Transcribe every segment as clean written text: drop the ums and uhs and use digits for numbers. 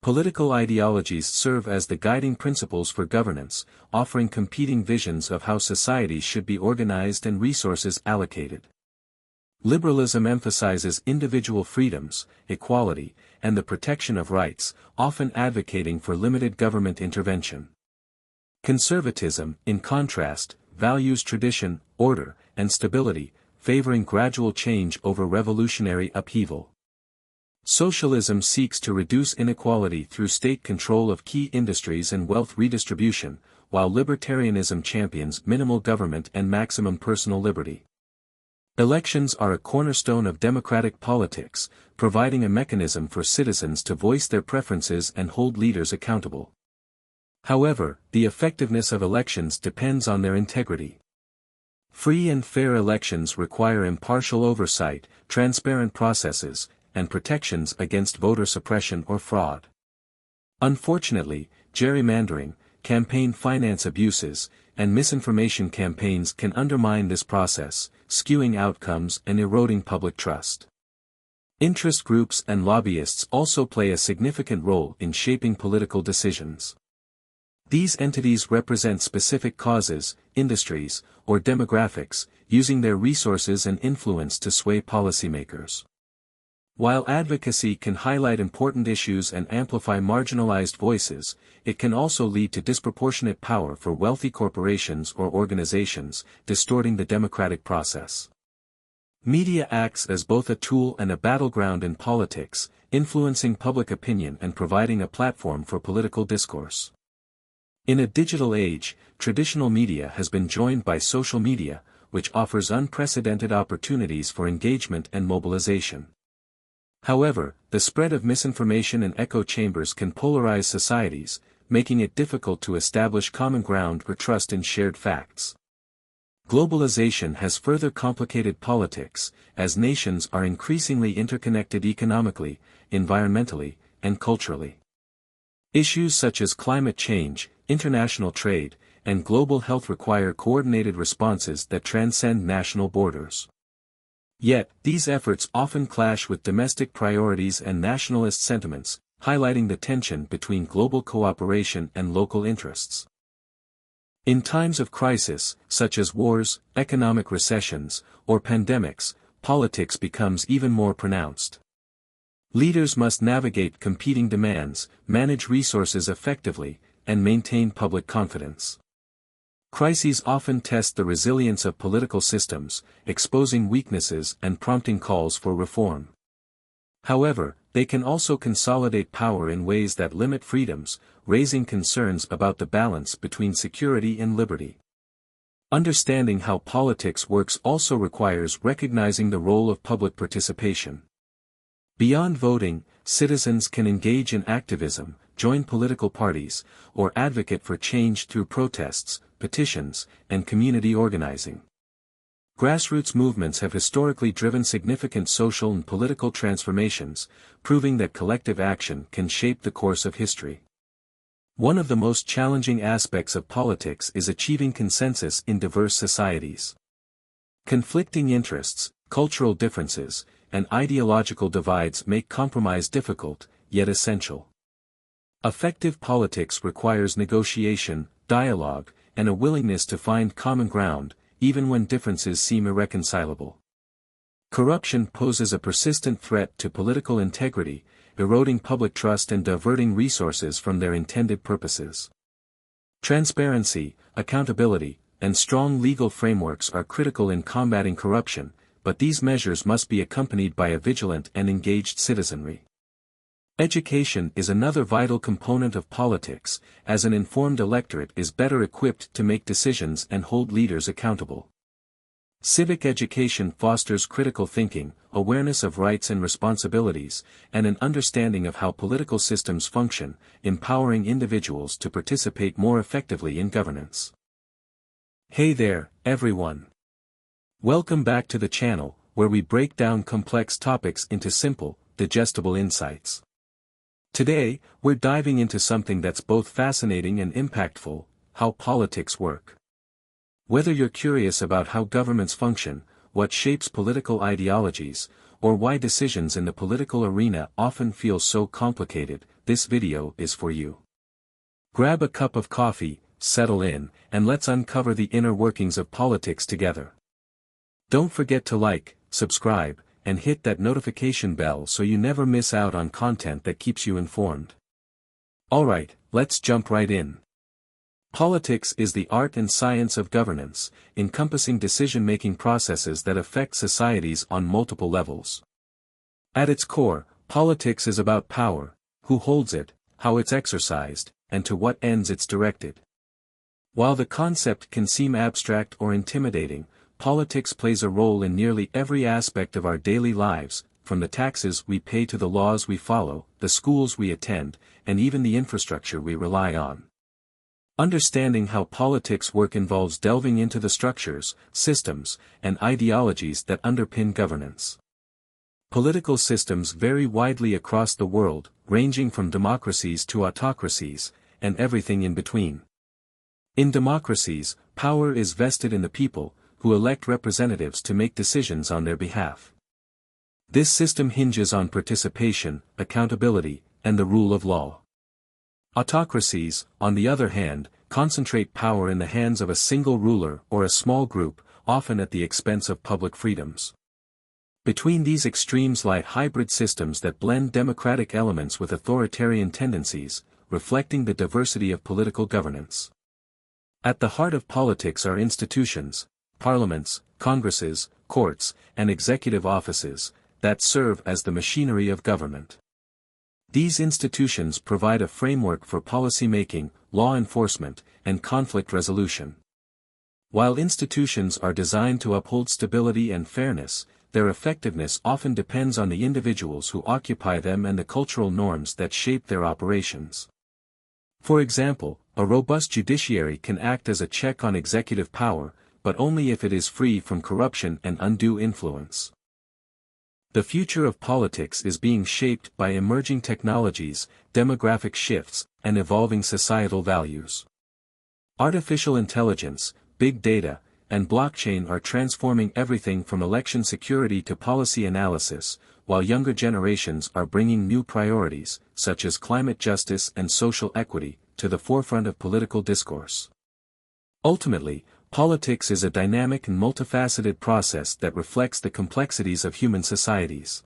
Political ideologies serve as the guiding principles for governance, offering competing visions of how societies should be organized and resources allocated. Liberalism emphasizes individual freedoms, equality, and the protection of rights, often advocating for limited government intervention. Conservatism, in contrast, values tradition, order, and stability, favoring gradual change over revolutionary upheaval. Socialism seeks to reduce inequality through state control of key industries and wealth redistribution, while libertarianism champions minimal government and maximum personal liberty. Elections are a cornerstone of democratic politics, providing a mechanism for citizens to voice their preferences and hold leaders accountable. However, the effectiveness of elections depends on their integrity. Free and fair elections require impartial oversight, transparent processes, and protections against voter suppression or fraud. Unfortunately, gerrymandering, campaign finance abuses, and misinformation campaigns can undermine this process, skewing outcomes and eroding public trust. Interest groups and lobbyists also play a significant role in shaping political decisions. These entities represent specific causes, industries, or demographics, using their resources and influence to sway policymakers. While advocacy can highlight important issues and amplify marginalized voices, it can also lead to disproportionate power for wealthy corporations or organizations, distorting the democratic process. Media acts as both a tool and a battleground in politics, influencing public opinion and providing a platform for political discourse. In a digital age, traditional media has been joined by social media, which offers unprecedented opportunities for engagement and mobilization. However, the spread of misinformation and echo chambers can polarize societies, making it difficult to establish common ground or trust in shared facts. Globalization has further complicated politics, as nations are increasingly interconnected economically, environmentally, and culturally. Issues such as climate change, international trade, and global health require coordinated responses that transcend national borders. Yet, these efforts often clash with domestic priorities and nationalist sentiments, highlighting the tension between global cooperation and local interests. In times of crisis, such as wars, economic recessions, or pandemics, politics becomes even more pronounced. Leaders must navigate competing demands, manage resources effectively, and maintain public confidence. Crises often test the resilience of political systems, exposing weaknesses and prompting calls for reform. However, they can also consolidate power in ways that limit freedoms, raising concerns about the balance between security and liberty. Understanding how politics works also requires recognizing the role of public participation. Beyond voting, citizens can engage in activism, join political parties, or advocate for change through protests, petitions, and community organizing. Grassroots movements have historically driven significant social and political transformations, proving that collective action can shape the course of history. One of the most challenging aspects of politics is achieving consensus in diverse societies. Conflicting interests, cultural differences, and ideological divides make compromise difficult, yet essential. Effective politics requires negotiation, dialogue, and a willingness to find common ground, even when differences seem irreconcilable. Corruption poses a persistent threat to political integrity, eroding public trust and diverting resources from their intended purposes. Transparency, accountability, and strong legal frameworks are critical in combating corruption, but these measures must be accompanied by a vigilant and engaged citizenry. Education is another vital component of politics, as an informed electorate is better equipped to make decisions and hold leaders accountable. Civic education fosters critical thinking, awareness of rights and responsibilities, and an understanding of how political systems function, empowering individuals to participate more effectively in governance. Hey there, everyone. Welcome back to the channel, where we break down complex topics into simple, digestible insights. Today, we're diving into something that's both fascinating and impactful: how politics work. Whether you're curious about how governments function, what shapes political ideologies, or why decisions in the political arena often feel so complicated, this video is for you. Grab a cup of coffee, settle in, and let's uncover the inner workings of politics together. Don't forget to like, subscribe, and hit that notification bell so you never miss out on content that keeps you informed. Alright, let's jump right in. Politics is the art and science of governance, encompassing decision-making processes that affect societies on multiple levels. At its core, politics is about power, who holds it, how it's exercised, and to what ends it's directed. While the concept can seem abstract or intimidating, politics plays a role in nearly every aspect of our daily lives, from the taxes we pay to the laws we follow, the schools we attend, and even the infrastructure we rely on. Understanding how politics work involves delving into the structures, systems, and ideologies that underpin governance. Political systems vary widely across the world, ranging from democracies to autocracies, and everything in between. In democracies, power is vested in the people, who elect representatives to make decisions on their behalf. This system hinges on participation, accountability, and the rule of law. Autocracies, on the other hand, concentrate power in the hands of a single ruler or a small group, often at the expense of public freedoms. Between these extremes lie hybrid systems that blend democratic elements with authoritarian tendencies, reflecting the diversity of political governance. At the heart of politics are institutions, parliaments, congresses, courts, and executive offices, that serve as the machinery of government. These institutions provide a framework for policy-making, law enforcement, and conflict resolution. While institutions are designed to uphold stability and fairness, their effectiveness often depends on the individuals who occupy them and the cultural norms that shape their operations. For example, a robust judiciary can act as a check on executive power, but only if it is free from corruption and undue influence. The future of politics is being shaped by emerging technologies, demographic shifts, and evolving societal values. Artificial intelligence, big data, and blockchain are transforming everything from election security to policy analysis, while younger generations are bringing new priorities, such as climate justice and social equity, to the forefront of political discourse. Ultimately, politics is a dynamic and multifaceted process that reflects the complexities of human societies.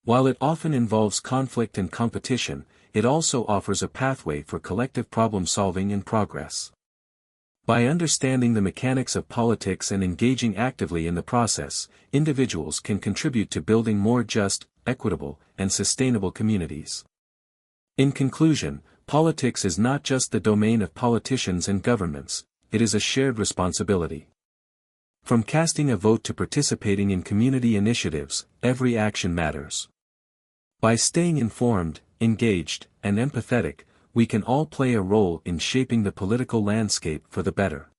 While it often involves conflict and competition, it also offers a pathway for collective problem-solving and progress. By understanding the mechanics of politics and engaging actively in the process, individuals can contribute to building more just, equitable, and sustainable communities. In conclusion, politics is not just the domain of politicians and governments, it is a shared responsibility. From casting a vote to participating in community initiatives, every action matters. By staying informed, engaged, and empathetic, we can all play a role in shaping the political landscape for the better.